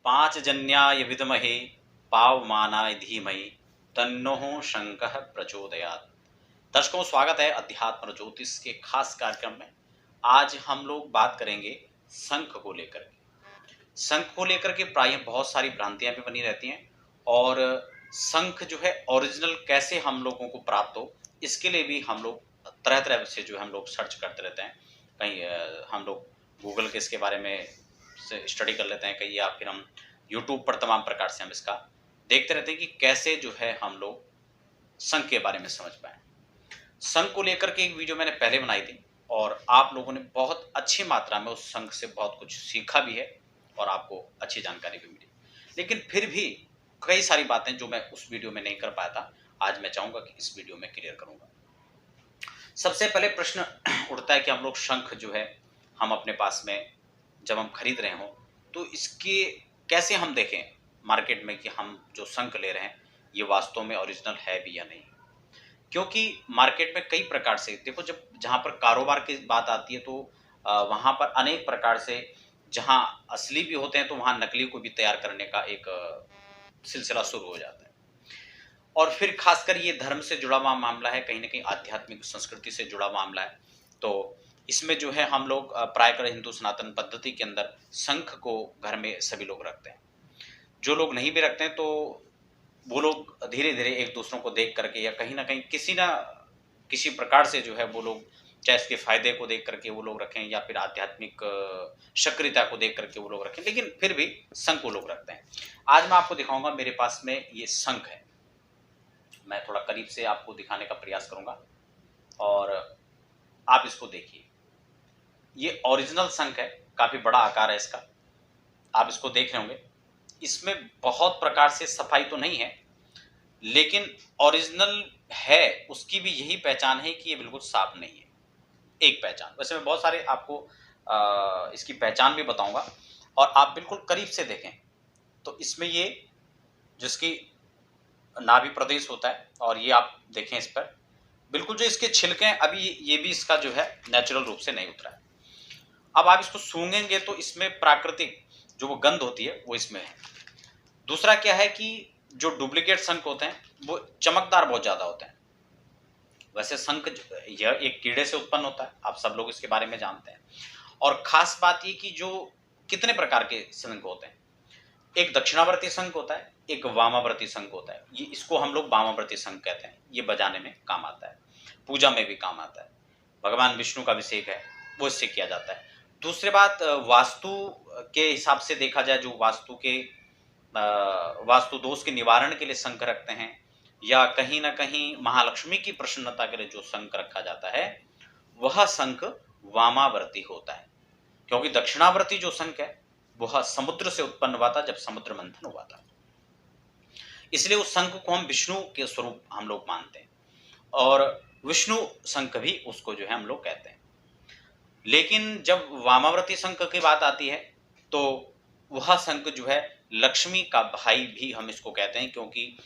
पांचजन्याय विद्महे पावमानाय धीमहि तन्नो शंकः प्रचोदयात्। दर्शकों, स्वागत है अध्यात्म ज्योतिष के खास कार्यक्रम में। आज हम लोग बात करेंगे शंख को लेकर के। शंख को लेकर के प्रायः बहुत सारी भ्रांतियां भी बनी रहती हैं और शंख जो है ओरिजिनल कैसे हम लोगों को प्राप्त हो, इसके लिए भी हम लोग तरह तरह से जो है हम लोग सर्च करते रहते हैं। कहीं हम लोग गूगल के इसके बारे में से स्टडी कर लेते हैं कहीं, या फिर हम यूट्यूब पर तमाम प्रकार से हम इसका देखते रहते हैं कि कैसे जो है हम लोग शंख के बारे में समझ पाए। शंख को लेकर के एक वीडियो मैंने पहले बनाई थी और आप लोगों ने बहुत अच्छी मात्रा में उस शंख से बहुत कुछ सीखा भी है और आपको अच्छी जानकारी भी मिली। लेकिन फिर भी कई सारी बातें जो मैं उस वीडियो में नहीं कर पाया था, आज मैं चाहूंगा कि इस वीडियो में क्लियर करूंगा। सबसे पहले प्रश्न उठता है कि हम लोग शंख जो है हम अपने पास में जब हम खरीद रहे हो तो इसके कैसे हम देखें मार्केट में कि हम जो शंख ले रहे हैं ये वास्तव में ओरिजिनल है भी या नहीं। क्योंकि मार्केट में कई प्रकार से देखो, जब जहाँ पर कारोबार की बात आती है तो वहाँ पर अनेक प्रकार से, जहाँ असली भी होते हैं तो वहाँ नकली को भी तैयार करने का एक सिलसिला शुरू हो जाता है। और फिर खासकर ये धर्म से जुड़ा हुआ मामला है, कहीं ना कहीं आध्यात्मिक संस्कृति से जुड़ा मामला है। तो इसमें जो है हम लोग प्रायकर हिंदू सनातन पद्धति के अंदर शंख को घर में सभी लोग रखते हैं। जो लोग नहीं भी रखते हैं तो वो लोग धीरे धीरे एक दूसरों को देख करके या कहीं ना कहीं किसी ना किसी प्रकार से जो है वो लोग, चाहे इसके फायदे को देख करके वो लोग रखें या फिर आध्यात्मिक सक्रियता को देख करके वो लोग रखें, लेकिन फिर भी शंख वो लोग रखते हैं। आज मैं आपको दिखाऊंगा, मेरे पास में ये शंख है। मैं थोड़ा करीब से आपको दिखाने का प्रयास करूंगा और आप इसको देखिए। ये ओरिजिनल शंख है, काफी बड़ा आकार है इसका, आप इसको देख रहे होंगे। इसमें बहुत प्रकार से सफाई तो नहीं है, लेकिन ओरिजिनल है उसकी भी यही पहचान है कि ये बिल्कुल साफ नहीं है। एक पहचान, वैसे मैं बहुत सारे आपको इसकी पहचान भी बताऊंगा और आप बिल्कुल करीब से देखें तो इसमें ये जिसकी नाभि प्रदेश होता है और ये आप देखें इस पर बिल्कुल जो इसके छिलके हैं अभी ये भी इसका जो है नेचुरल रूप से नहीं उतरा है। अब आप इसको सूंघेंगे तो इसमें प्राकृतिक जो वो गंध होती है वो इसमें है। दूसरा क्या है कि जो डुप्लीकेट शंख होते हैं वो चमकदार बहुत ज्यादा होते हैं। वैसे शंख यह एक कीड़े से उत्पन्न होता है, आप सब लोग इसके बारे में जानते हैं। और खास बात ये कि जो कितने प्रकार के शंख होते हैं, एक दक्षिणावर्ती शंख होता है, एक वामावर्ती शंख होता है। ये इसको हम लोग वामावर्ती शंख कहते हैं। ये बजाने में काम आता है, पूजा में भी काम आता है। भगवान विष्णु का अभिषेक है वो इससे किया जाता है। दूसरी बात, वास्तु के हिसाब से देखा जाए, जो वास्तु दोष के निवारण के लिए शंख रखते हैं, या कहीं ना कहीं महालक्ष्मी की प्रसन्नता के लिए जो शंख रखा जाता है वह शंख वामावर्ती होता है। क्योंकि दक्षिणावर्ती जो शंख है वह समुद्र से उत्पन्न हुआ था, जब समुद्र मंथन हुआ था, इसलिए उस शंख को हम विष्णु के स्वरूप हम लोग मानते हैं और विष्णु शंख भी उसको जो है हम लोग कहते हैं। लेकिन जब वामावर्ती शंख की बात आती है तो वह शंख जो है लक्ष्मी का भाई भी हम इसको कहते हैं, क्योंकि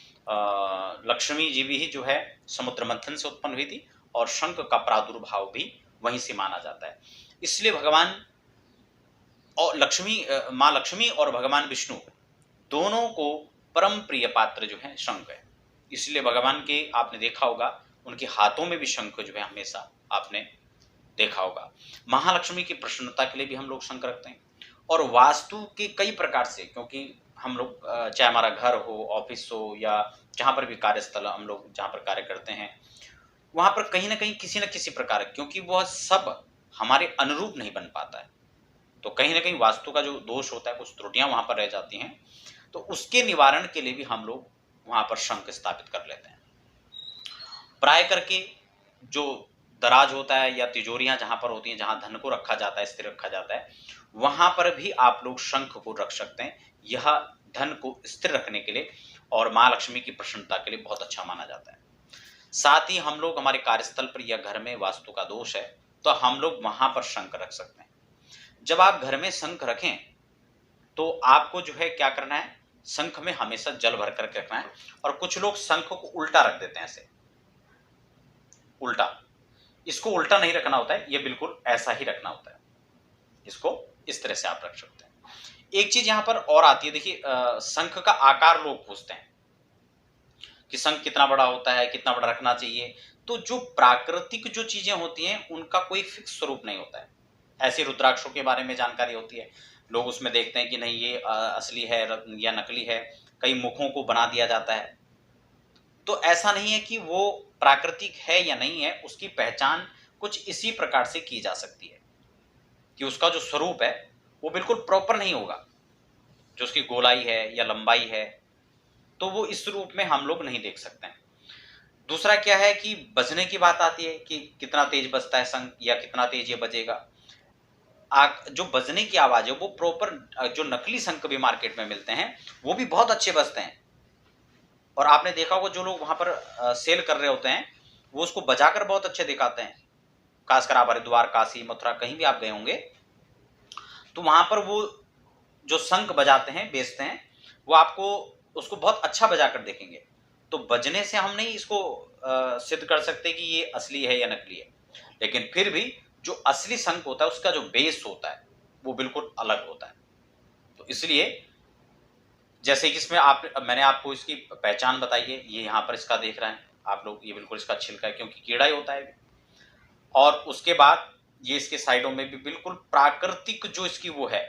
लक्ष्मी जी भी जो है समुद्र मंथन से उत्पन्न हुई थी और शंख का प्रादुर्भाव भी वहीं से माना जाता है। इसलिए भगवान और माँ लक्ष्मी और भगवान विष्णु दोनों को परम प्रिय पात्र जो है शंख है। इसलिए भगवान के आपने देखा होगा उनके हाथों में भी शंख जो है हमेशा आपने देखा होगा। महालक्ष्मी की प्रसन्नता के लिए भी हम लोग शंख रखते हैं। और वास्तु के कई प्रकार से, क्योंकि हम लोग चाहे हमारा घर हो, ऑफिस हो, या जहाँ पर भी कार्यस्थल हम लोग जहाँ पर कार्य करते हैं, वहाँ पर कहीं ना कहीं किसी न किसी प्रकार, क्योंकि वह सब हमारे अनुरूप नहीं बन पाता है, तो कहीं ना कहीं वास्तु का जो दोष होता है, कुछ त्रुटियां वहां पर रह जाती हैं, तो उसके निवारण के लिए भी हम लोग वहां पर शंख स्थापित कर लेते हैं। प्राय करके जो दराज होता है या तिजोरियां जहां पर होती हैं, जहां धन को रखा जाता है, स्थिर रखा जाता है, वहां पर भी आप लोग शंख को रख सकते हैं। यह धन को स्थिर रखने के लिए और माँ लक्ष्मी की प्रसन्नता के लिए बहुत अच्छा माना जाता है। साथ ही हम लोग हमारे कार्यस्थल पर या घर में वास्तु का दोष है तो हम लोग वहां पर शंख रख सकते हैं। जब आप घर में शंख रखें तो आपको जो है क्या करना है, शंख में हमेशा जल भर करके रखना है। और कुछ लोग शंख को उल्टा रख देते हैं, ऐसे उल्टा। इसको उल्टा नहीं रखना होता है, ये बिल्कुल ऐसा ही रखना होता है। इसको इस तरह से आप रख सकते हैं। एक चीज यहाँ पर और आती है, देखिए शंख का आकार लोग पूछते हैं कि शंख कितना बड़ा होता है, कितना बड़ा रखना चाहिए। तो जो प्राकृतिक जो चीजें होती हैं उनका कोई फिक्स स्वरूप नहीं होता है। ऐसे रुद्राक्षों के बारे में जानकारी होती है, लोग उसमें देखते हैं कि नहीं ये असली है या नकली है, कई मुखों को बना दिया जाता है। तो ऐसा नहीं है कि वो प्राकृतिक है या नहीं है, उसकी पहचान कुछ इसी प्रकार से की जा सकती है कि उसका जो स्वरूप है वो बिल्कुल प्रॉपर नहीं होगा, जो उसकी गोलाई है या लंबाई है, तो वो इस रूप में हम लोग नहीं देख सकते हैं। दूसरा क्या है कि बजने की बात आती है कि कितना तेज बजता है शंख या कितना तेज ये बजेगा। जो बजने की आवाज है वो प्रॉपर, जो नकली शंख भी मार्केट में मिलते हैं वो भी बहुत अच्छे बजते हैं। और आपने देखा होगा जो लोग वहां पर सेल कर रहे होते हैं वो उसको बजाकर बहुत अच्छे दिखाते हैं। खासकर आप हरिद्वार, काशी, मथुरा कहीं भी आप गए होंगे तो वहां पर वो जो शंख बजाते हैं, बेचते हैं, वो आपको उसको बहुत अच्छा बजाकर देखेंगे। तो बजने से हम नहीं इसको सिद्ध कर सकते कि ये असली है या नकली है, लेकिन फिर भी जो असली शंख होता है उसका जो बेस होता है वो बिल्कुल अलग होता है। तो इसलिए जैसे कि इसमें मैंने आपको इसकी पहचान बताई है, ये यहाँ पर इसका देख रहे हैं आप लोग, ये बिल्कुल इसका छिलका है क्योंकि कीड़ा ही होता है। और उसके बाद ये इसके साइडों में भी बिल्कुल प्राकृतिक जो इसकी वो है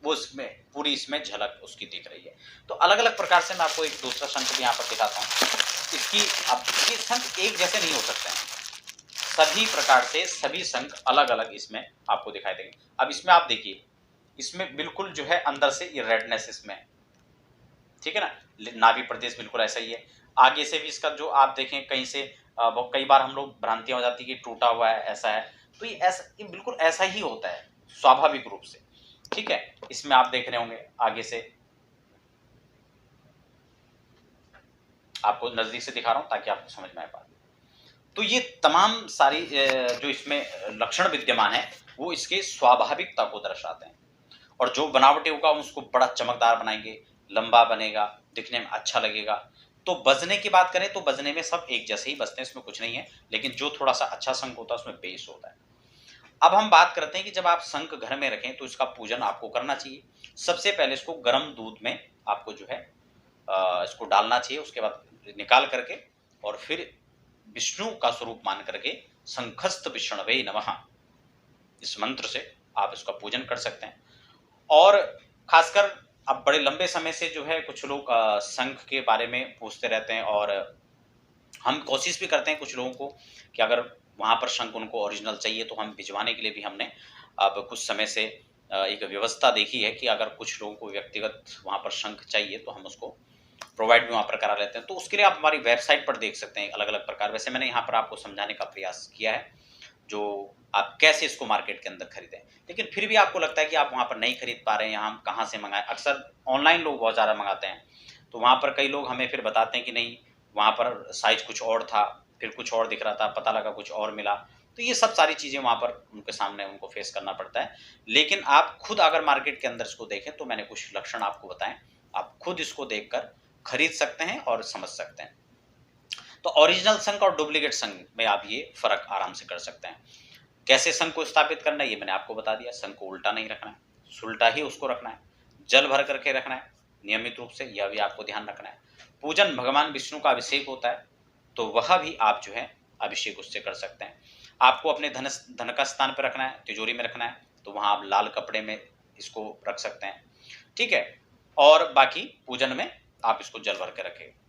वो इसमें पूरी इसमें झलक उसकी दिख रही है। तो अलग अलग प्रकार से मैं आपको एक दूसरा शंख भी यहाँ पर दिखाता हूँ। इसकी अब ये शंख एक जैसे नहीं हो सकते हैं, सभी प्रकार से सभी शंख अलग अलग इसमें आपको दिखाई देंगे। अब इसमें आप देखिए, इसमें बिल्कुल जो है अंदर से ये रेडनेस इसमें, ठीक है ना, नाभि प्रदेश बिल्कुल ऐसा ही है। आगे से भी इसका जो आप देखें कहीं से कई बार हम लोग भ्रांतियां हो जाती है कि टूटा हुआ है, ऐसा है, तो ये बिल्कुल ऐसा ही होता है स्वाभाविक रूप से। ठीक है, इसमें आप देख रहे होंगे आगे से, आपको नजदीक से दिखा रहा हूं ताकि आपको समझ में आ पाए। तो ये तमाम सारी जो इसमें लक्षण विद्यमान है वो इसके स्वाभाविकता को दर्शाते हैं। और जो बनावटी होगा उसको बड़ा चमकदार बनाएंगे, लंबा बनेगा, दिखने में अच्छा लगेगा। तो बजने की बात करें तो बजने में सब एक जैसे ही बजते हैं, इसमें कुछ नहीं है, लेकिन जो थोड़ा सा अच्छा शंख होता है उसमें बेस होता है। अब हम बात करते हैं कि जब आप शंख घर में रखें तो इसका पूजन आपको करना चाहिए। सबसे पहले इसको गर्म दूध में आपको जो है इसको डालना चाहिए, उसके बाद निकाल करके और फिर विष्णु का स्वरूप मान करके शंखस्त विष्णवे नमः इस मंत्र से आप इसका पूजन कर सकते हैं। और खासकर अब बड़े लंबे समय से जो है कुछ लोग शंख के बारे में पूछते रहते हैं, और हम कोशिश भी करते हैं कुछ लोगों को कि अगर वहाँ पर शंख उनको ओरिजिनल चाहिए तो हम भिजवाने के लिए भी हमने अब कुछ समय से एक व्यवस्था देखी है कि अगर कुछ लोगों को व्यक्तिगत वहाँ पर शंख चाहिए तो हम उसको प्रोवाइड भी वहाँ पर करा लेते हैं। तो उसके लिए आप हमारी वेबसाइट पर देख सकते हैं अलग अलग प्रकार। वैसे मैंने यहाँ पर आपको समझाने का प्रयास किया है जो आप कैसे इसको मार्केट के अंदर खरीदें, लेकिन फिर भी आपको लगता है कि आप वहाँ पर नहीं खरीद पा रहे हैं, हम कहाँ से मंगाएं। अक्सर ऑनलाइन लोग बहुत ज़्यादा मंगाते हैं, तो वहाँ पर कई लोग हमें फिर बताते हैं कि नहीं वहाँ पर साइज कुछ और था, फिर कुछ और दिख रहा था, पता लगा कुछ और मिला। तो ये सब सारी चीज़ें वहाँ पर उनके सामने उनको फेस करना पड़ता है। लेकिन आप खुद अगर मार्केट के अंदर इसको देखें तो मैंने कुछ लक्षण आपको बताएं, आप खुद इसको देखकर खरीद सकते हैं और समझ सकते हैं। तो ओरिजिनल शंख और डुप्लीकेट शंख में आप ये फर्क आराम से कर सकते हैं। कैसे शंख को स्थापित करना है ये मैंने आपको बता दिया। शंख को उल्टा नहीं रखना है, सुलटा ही उसको रखना है, जल भर करके रखना है नियमित रूप से, यह भी आपको ध्यान रखना है। पूजन भगवान विष्णु का अभिषेक होता है तो वह भी आप जो है अभिषेक उससे कर सकते हैं। आपको अपने धन का स्थान पर रखना है, तिजोरी में रखना है, तो वहां आप लाल कपड़े में इसको रख सकते हैं। ठीक है, और बाकी पूजन में आप इसको जल भर के रखें।